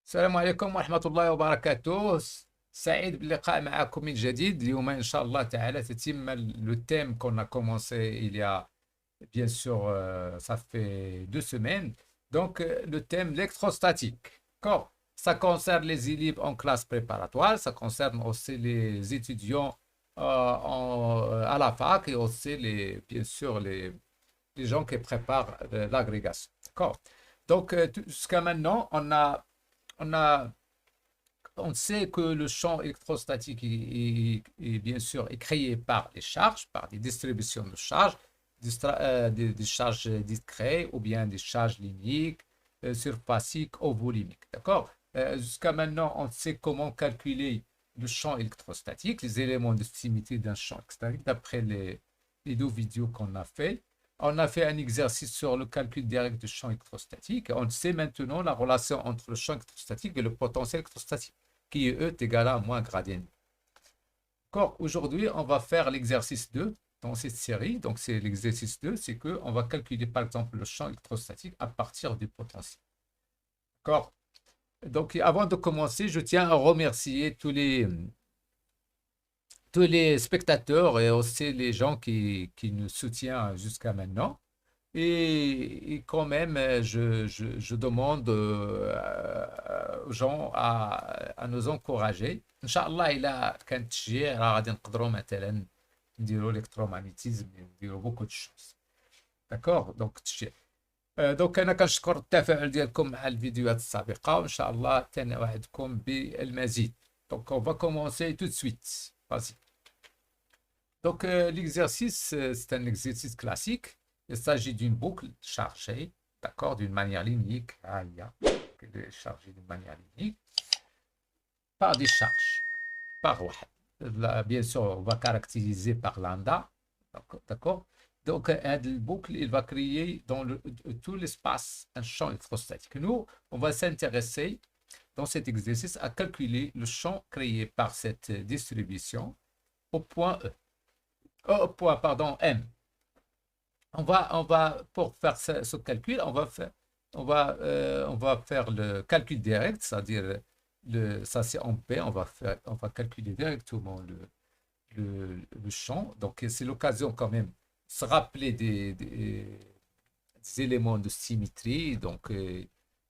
السلام عليكم ورحمة الله وبركاته. سعيد باللقاء معكم من جديد. اليوم إن شاء الله تعالى تتم le thème qu'on a commencé il y a bien sûr ça fait 2 semaines. Donc le thème l'électrostatique. D'accord. Ça concerne les élèves en classe préparatoire, ça concerne aussi les étudiants à la fac et aussi bien sûr les gens qui préparent l'agrégation. D'accord. Donc jusqu'à maintenant on a on sait que le champ électrostatique est bien sûr est créé par les charges, par des distributions de charges, des charges discrètes ou bien des charges linéaires, surfaciques ou volumiques. D'accord? Jusqu'à maintenant, on sait comment calculer le champ électrostatique, les éléments de symétrie d'un champ électrostatique d'après les 2 vidéos qu'on a fait. On a fait un exercice sur le calcul direct du champ électrostatique. On sait maintenant la relation entre le champ électrostatique et le potentiel électrostatique qui est E égal à moins gradient. D'accord. Aujourd'hui, on va faire l'exercice 2 dans cette série. Donc, c'est l'exercice 2, c'est qu'on va calculer par exemple le champ électrostatique à partir du potentiel. D'accord. Donc, avant de commencer, je tiens à remercier tous les spectateurs et aussi les gens qui nous soutiennent jusqu'à maintenant. Et quand même, je demande aux gens à nous encourager. Inch'Allah, إلا كان تشجيع راه غادي نقدروا مثلا نديروا الكترومagnétisme نديروا beaucoup de choses. داكور دونك تشجيع. دونك انا كنشكر التفاعل ديالكم مع الفيديوهات السابقه وان شاء الله تنوعدكم بالمزيد. Donc on va commencer tout de suite. Vas-y. Donc, l'exercice, c'est un exercice classique. Il s'agit d'une boucle chargée, d'accord, d'une manière linéaire. Elle est chargée d'une manière linéaire par des charges. Par واحد. Là, bien sûr, on va caractériser par lambda. D'accord? Donc, une boucle, il va créer dans tout l'espace un champ électrostatique. Nous, on va s'intéresser dans cet exercice à calculer le champ créé par cette distribution au point E. Au point, pardon, M. Pour faire ce calcul, on va faire le calcul direct, c'est-à-dire ça c'est en P, on va calculer directement le champ. Donc c'est l'occasion quand même de se rappeler des éléments de symétrie, donc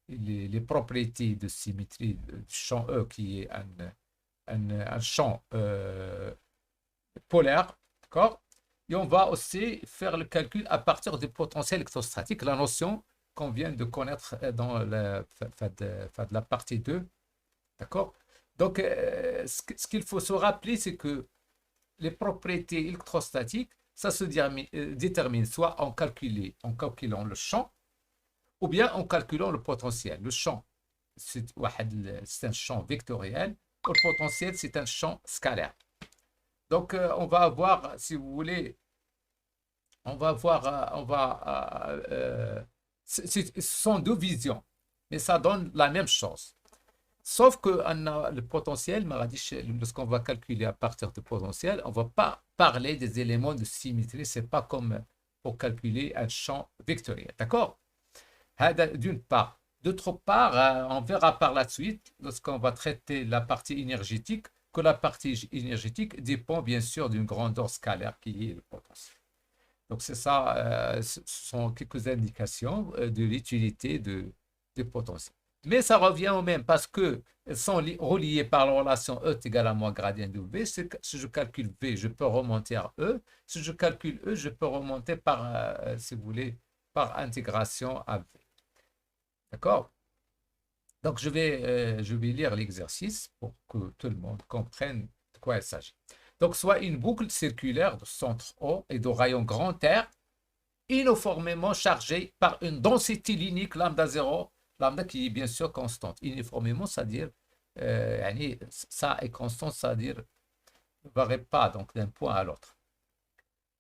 les propriétés de symétrie du champ E qui est un champ polaire, d'accord? Et on va aussi faire le calcul à partir du potentiel électrostatique, la notion qu'on vient de connaître dans la partie 2. D'accord? Donc, ce qu'il faut se rappeler, c'est que les propriétés électrostatiques, ça se détermine soit en calculant le champ, ou bien en calculant le potentiel. Le champ, c'est un champ vectoriel, le potentiel, c'est un champ scalaire. Donc, on va avoir, si vous voulez, ce sont 2 visions, mais ça donne la même chose. Sauf que le potentiel, lorsqu'on va calculer à partir du potentiel, on ne va pas parler des éléments de symétrie. Ce n'est pas comme pour calculer un champ vectoriel. D'accord? D'une part. D'autre part, on verra par la suite, lorsqu'on va traiter la partie énergétique, que la partie énergétique dépend bien sûr d'une grandeur scalaire qui est le potentiel. Donc c'est ça, ce sont quelques indications de l'utilité des potentiels. Mais ça revient au même parce qu'elles sont reliées par la relation E égale à moins gradient de V. Si je calcule V, je peux remonter à E. Si je calcule E, je peux remonter par, si vous voulez, par intégration à V. D'accord? Donc, je vais lire l'exercice pour que tout le monde comprenne de quoi il s'agit. Donc, soit une boucle circulaire de centre O et de rayon grand R uniformément chargée par une densité linéaire lambda 0, lambda qui est bien sûr constante. Uniformément, c'est-à-dire, ça est constant, c'est-à-dire ne varie pas donc d'un point à l'autre.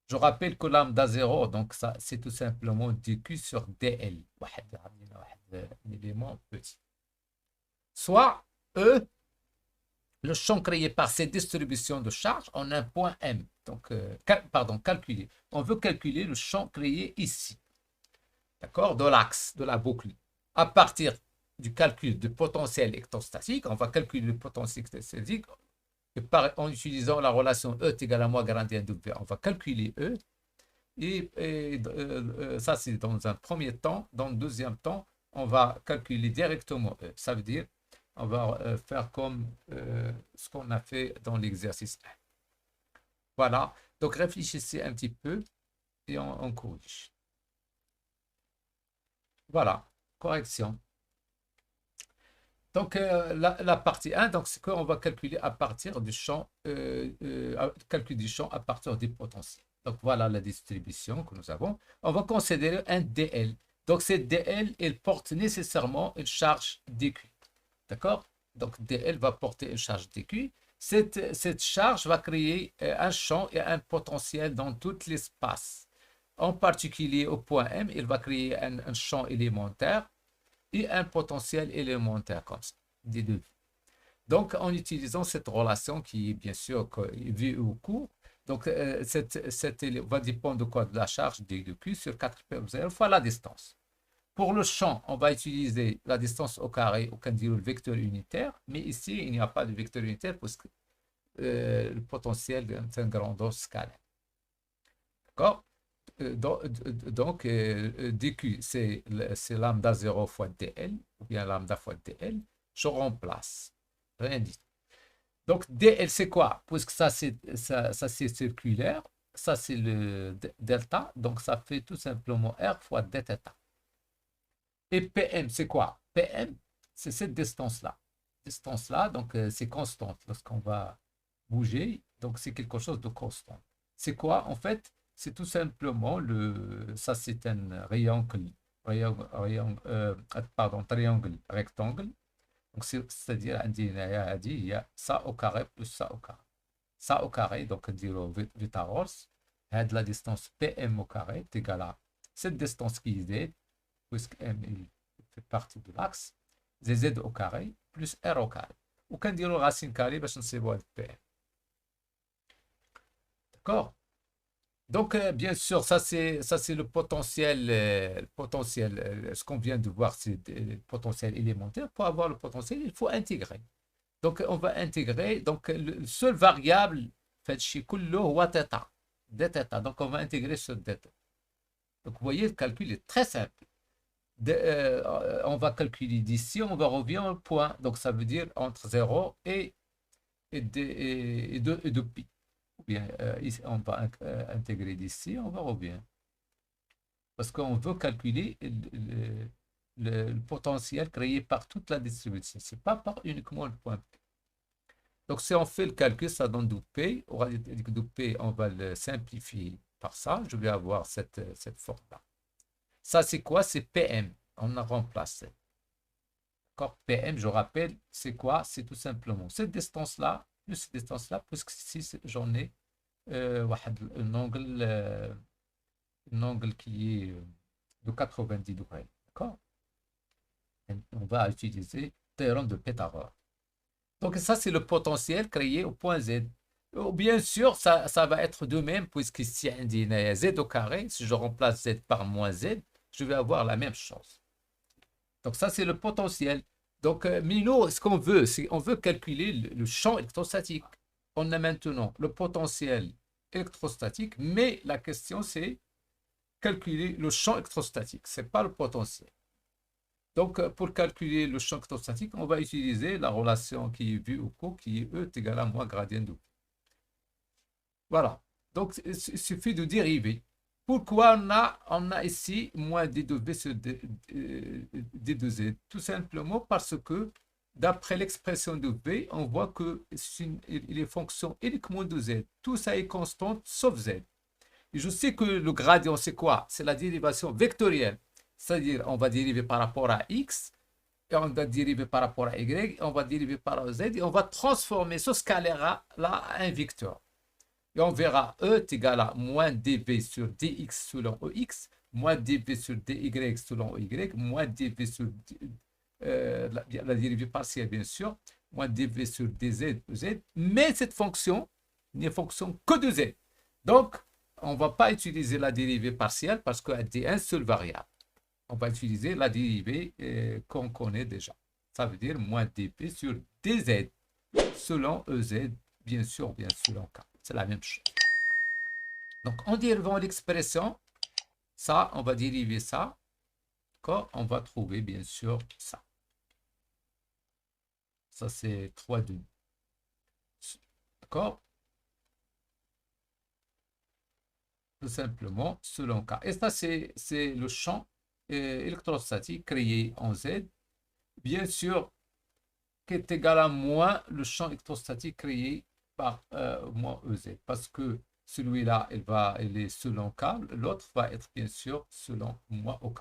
Je rappelle que lambda 0, donc ça, c'est tout simplement dQ sur dL. Un élément petit. Soit E, le champ créé par ces distributions de charges en un point M. Donc, calculer. On veut calculer le champ créé ici. D'accord? De l'axe de la boucle. À partir du calcul du potentiel électrostatique, on va calculer le potentiel électrostatique en utilisant la relation E est égal à moins gradient de V. On va calculer E ça c'est dans un premier temps. Dans le deuxième temps, on va calculer directement E. Ça veut dire on va faire comme ce qu'on a fait dans l'exercice 1. Voilà, donc réfléchissez un petit peu et on corrige. Voilà, correction. Donc, la partie 1, donc, c'est qu'on va calculer à partir du champ, calcul du champ à partir du potentiel. Donc, voilà la distribution que nous avons. On va considérer un DL. Donc, cette DL, elle porte nécessairement une charge dQ. D'accord? Donc, DL va porter une charge dQ. Cette charge va créer un champ et un potentiel dans tout l'espace. En particulier au point M, il va créer un champ élémentaire et un potentiel élémentaire comme ça, des deux. Donc, en utilisant cette relation qui est bien sûr vue au cours, donc cette va dépendre de quoi? De la charge de Q sur 4π0 fois la distance. Pour le champ, on va utiliser la distance au carré, auquel dit le vecteur unitaire, mais ici, il n'y a pas de vecteur unitaire parce que le potentiel est un grandeur scalaire. D'accord? Donc, dQ, c'est lambda 0 fois dL, ou bien lambda fois dL. Je remplace. Rien dit. Donc, dL, c'est quoi? Puisque ça, c'est circulaire. Ça, c'est le delta. Donc, ça fait tout simplement R fois dθ. Et PM, c'est quoi? PM, c'est cette distance-là. Distance-là, donc, c'est constante lorsqu'on va bouger. Donc, c'est quelque chose de constant. C'est quoi? En fait, c'est tout simplement ça c'est un triangle rectangle. Donc c'est-à-dire il y a ça au carré plus ça au carré. Ça au carré, donc dire Pythagoras, de la distance PM au carré est égal à cette distance qui est Z, puisque M fait partie de l'axe, ZZ au carré plus R au carré. Ou qu'on dire racine carrée, je ne sais pas PM. D'accord? Donc, bien sûr, ça c'est le potentiel, ce qu'on vient de voir, c'est le potentiel élémentaire. Pour avoir le potentiel, il faut intégrer. Donc, on va intégrer. Donc, le seul variable, fait chez kullu, huwa θ, dθ. Donc, on va intégrer ce dθ. Donc, vous voyez, le calcul est très simple. On va calculer d'ici, on va revenir au point. Donc, ça veut dire entre 0 et 2 pi. Bien, ici, on va intégrer d'ici, on va revenir. Parce qu'on veut calculer le potentiel créé par toute la distribution. Ce n'est pas par uniquement le point P. Donc, si on fait le calcul, ça donne du P. On va du P, on va le simplifier par ça. Je vais avoir cette forme-là. Ça, c'est quoi? C'est PM. On a remplacé. D'accord? PM, je rappelle, c'est quoi? C'est tout simplement cette distance-là, plus cette distance-là, puisque si j'en ai un angle qui est de 90 degrés. D'accord? On va utiliser le théorème de Pythagore. Donc, ça, c'est le potentiel créé au point Z. Bien sûr, ça va être de même, puisque si on dit Z au carré, si je remplace Z par moins Z, je vais avoir la même chose. Donc, ça, c'est le potentiel. Donc, mais nous, ce qu'on veut, c'est on veut calculer le champ électrostatique. On a maintenant le potentiel électrostatique, mais la question, c'est calculer le champ électrostatique. Ce n'est pas le potentiel. Donc, pour calculer le champ électrostatique, on va utiliser la relation qui est vue au cours, qui est E est égal à moins gradient de V. Voilà. Donc, il suffit de dériver. Pourquoi on a ici moins d de V sur d de Z? Tout simplement parce que, d'après l'expression de V, on voit qu'il est fonction uniquement de Z. Tout ça est constant, sauf Z. Et je sais que le gradient, c'est quoi? C'est la dérivation vectorielle. C'est-à-dire, on va dériver par rapport à X, et on va dériver par rapport à Y, on va dériver par rapport à Z, et on va transformer ce scalaire-là à un vecteur. Et on verra E est égal à moins dv sur dx selon EX, moins dv sur dy selon EY, moins dv sur la dérivée partielle, bien sûr, moins dv sur dz, z. Mais cette fonction n'est fonction que de z. Donc, on ne va pas utiliser la dérivée partielle parce qu'elle est un seul variable. on va utiliser la dérivée qu'on connaît déjà. Ça veut dire moins dp sur dz selon ez, bien sûr selon k. C'est la même chose. Donc, en dérivant l'expression, ça, on va dériver ça. D'accord? On va trouver, bien sûr, ça. Ça, c'est 3 demi. D'accord? Tout simplement, selon K. Et ça, c'est le champ électrostatique créé en Z. Bien sûr, qui est égal à moins le champ électrostatique créé par moins EZ. Parce que celui-là, il est selon K. L'autre va être, bien sûr, selon moins OK.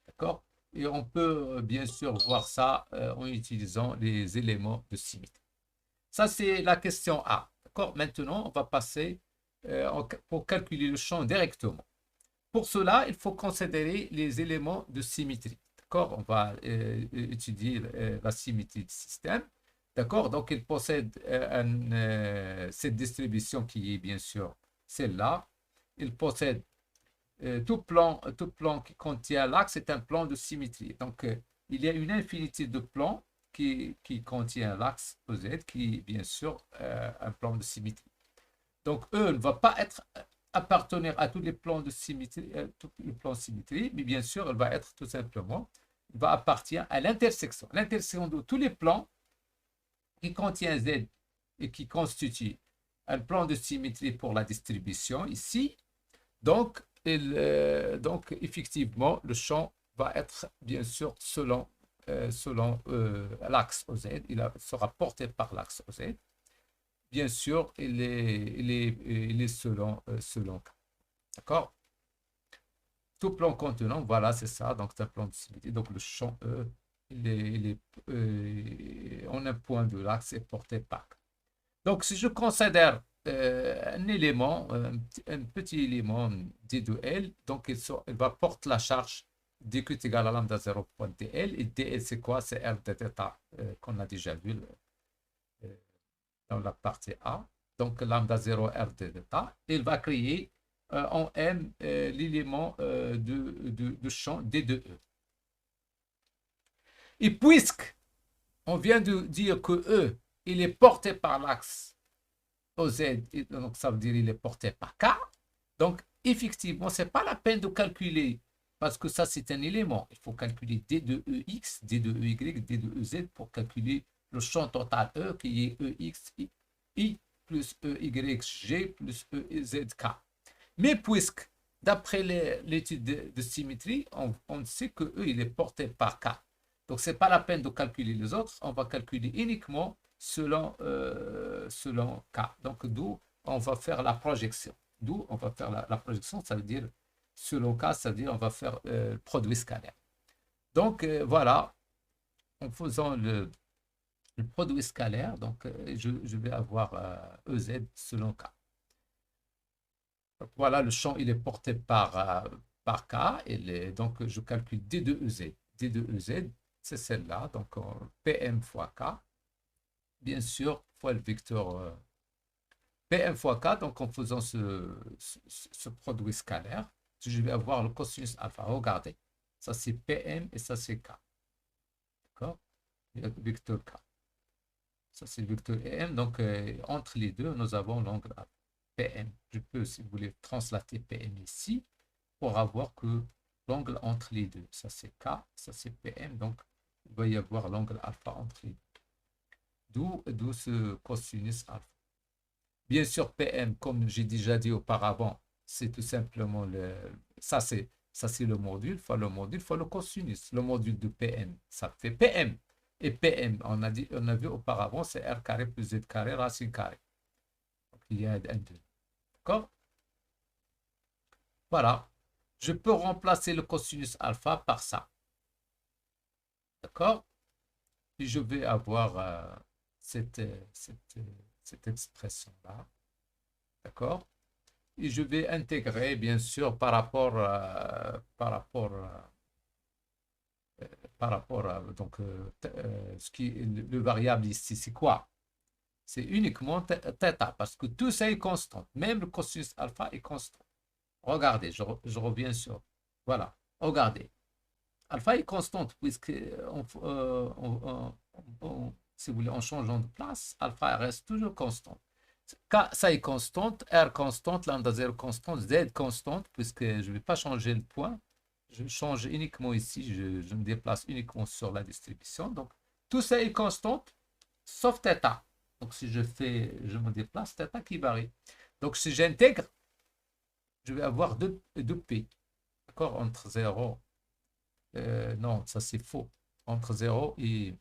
D'accord? Et on peut, bien sûr, voir ça en utilisant les éléments de symétrie. Ça, c'est la question A. D'accord? Maintenant, on va passer pour calculer le champ directement. Pour cela, il faut considérer les éléments de symétrie. D'accord? On va étudier la symétrie du système. D'accord? Donc, il possède cette distribution qui est bien sûr celle-là. Il possède tout plan qui contient l'axe est un plan de symétrie. Donc, il y a une infinité de plans qui contient l'axe OZ, qui est bien sûr un plan de symétrie. Donc, E ne va pas appartenir à tous les plans de symétrie, mais bien sûr, elle va être tout simplement, il va appartenir à l'intersection. L'intersection de tous les plans qui contient Z et qui constitue un plan de symétrie pour la distribution ici. Donc, effectivement, le champ va être bien sûr selon l'axe OZ. Il sera porté par l'axe OZ. Bien sûr, il est selon K. D'accord? Tout plan contenant, voilà, c'est ça. Donc, c'est un plan de symétrie. Donc, le champ E, en un point de l'axe est porté par K. Donc, si je considère un élément, un petit élément d de L, donc il va porter la charge dq est égal à lambda 0.dl. Et dl, c'est quoi? C'est R de θ qu'on a déjà vu dans la partie A. Donc, lambda 0 R de θ. Il va créer en M l'élément de champ D de E. Et puisque on vient de dire que E, il est porté par l'axe OZ, donc ça veut dire qu'il est porté par K. Donc, effectivement, ce n'est pas la peine de calculer, parce que ça, c'est un élément. Il faut calculer D de EX, D de EY, D de EZ pour calculer le champ total E, qui est EX, I plus EY, G plus EZK. Mais puisque, d'après l'étude de symétrie, on sait que E, il est porté par K. Donc, ce n'est pas la peine de calculer les autres. On va calculer uniquement selon K. Donc, d'où on va faire la projection. D'où on va faire la projection, ça veut dire selon K, ça veut dire on va faire le produit scalaire. Donc, voilà, en faisant le produit scalaire, donc je vais avoir EZ selon K. Donc, voilà, le champ, il est porté par K. Donc, je calcule D de EZ. D de EZ, c'est celle-là. Donc, PM fois K. Bien sûr, fois le vecteur PM fois K. Donc, en faisant ce produit scalaire, je vais avoir le cosinus alpha. Regardez, ça c'est PM et ça c'est K. D'accord? Vecteur K. Ça c'est le vecteur EM. Donc, entre les deux, nous avons l'angle alpha. PM. Je peux, si vous voulez, translater PM ici pour avoir que l'angle entre les deux. Ça c'est K, ça c'est PM. Donc, il va y avoir l'angle alpha entre les deux. D'où ce cosinus alpha. Bien sûr, PM, comme j'ai déjà dit auparavant, c'est tout simplement ça c'est le module, fois le module, fois le cosinus. Le module de PM, ça fait PM. Et PM, on a vu auparavant, c'est R carré plus Z carré, racine carré. Donc, il y a un 2. D'accord? Voilà. Je peux remplacer le cosinus alpha par ça. D'accord? Et je vais avoir cette expression-là. D'accord? Et je vais intégrer, bien sûr, par rapport à donc, le variable ici, c'est quoi? C'est uniquement θ, parce que tout ça est constant. Même le cosinus alpha est constant. Regardez, je reviens sur. Voilà, regardez. Alpha est constante puisque, si vous voulez, en changeant de place, alpha reste toujours constante. K, ça est constante, R constante, lambda 0 constante, Z constante, puisque je ne vais pas changer le point. Je change uniquement ici, je me déplace uniquement sur la distribution. Donc, tout ça est constante, sauf θ. Donc, si je me déplace, θ qui varie. Donc, si j'intègre, je vais avoir 2P. D'accord? Entre 0. Non, ça c'est faux. Entre 0 et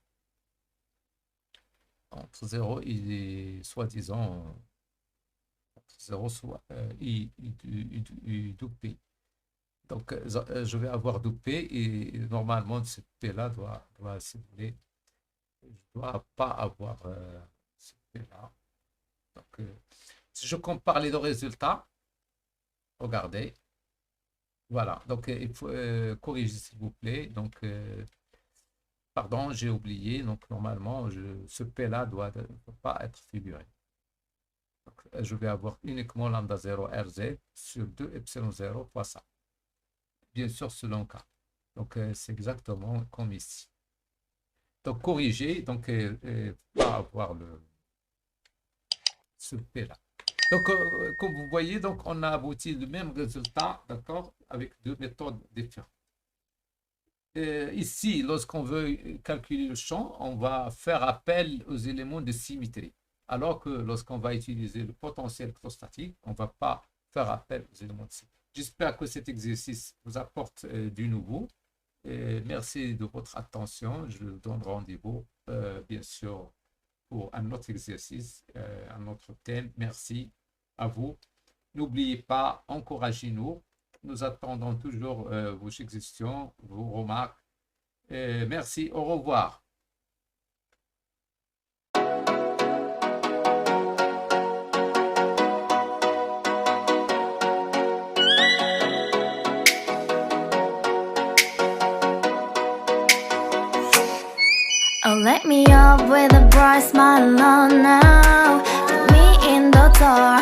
soi-disant, entre 0 soit et 2P. Donc, je vais avoir 2P et normalement, ce P-là doit, si vous voulez, je ne dois pas avoir ce P-là. Donc, si je compare les deux résultats, regardez. Voilà, donc il faut corriger s'il vous plaît. Donc, pardon, j'ai oublié. Donc, normalement, ce P-là ne doit pas être figuré. Donc, je vais avoir uniquement lambda 0 RZ sur 2 epsilon 0 fois ça. Bien sûr, selon cas. Donc, c'est exactement comme ici. Donc, corriger, donc, pas avoir ce P-là. Donc, comme vous voyez, donc, on a abouti au même résultat, d'accord, avec deux méthodes différentes. Ici, lorsqu'on veut calculer le champ, on va faire appel aux éléments de symétrie. Alors que lorsqu'on va utiliser le potentiel électrostatique, on ne va pas faire appel aux éléments de symétrie. J'espère que cet exercice vous apporte du nouveau. Merci de votre attention. Je vous donne rendez-vous, bien sûr, pour un autre exercice, un autre thème. Merci à vous. N'oubliez pas, encouragez-nous. Nous attendons toujours vos suggestions, vos remarques. Merci, au revoir. Oh, let me up with a bright smile on now. Put me in the dark.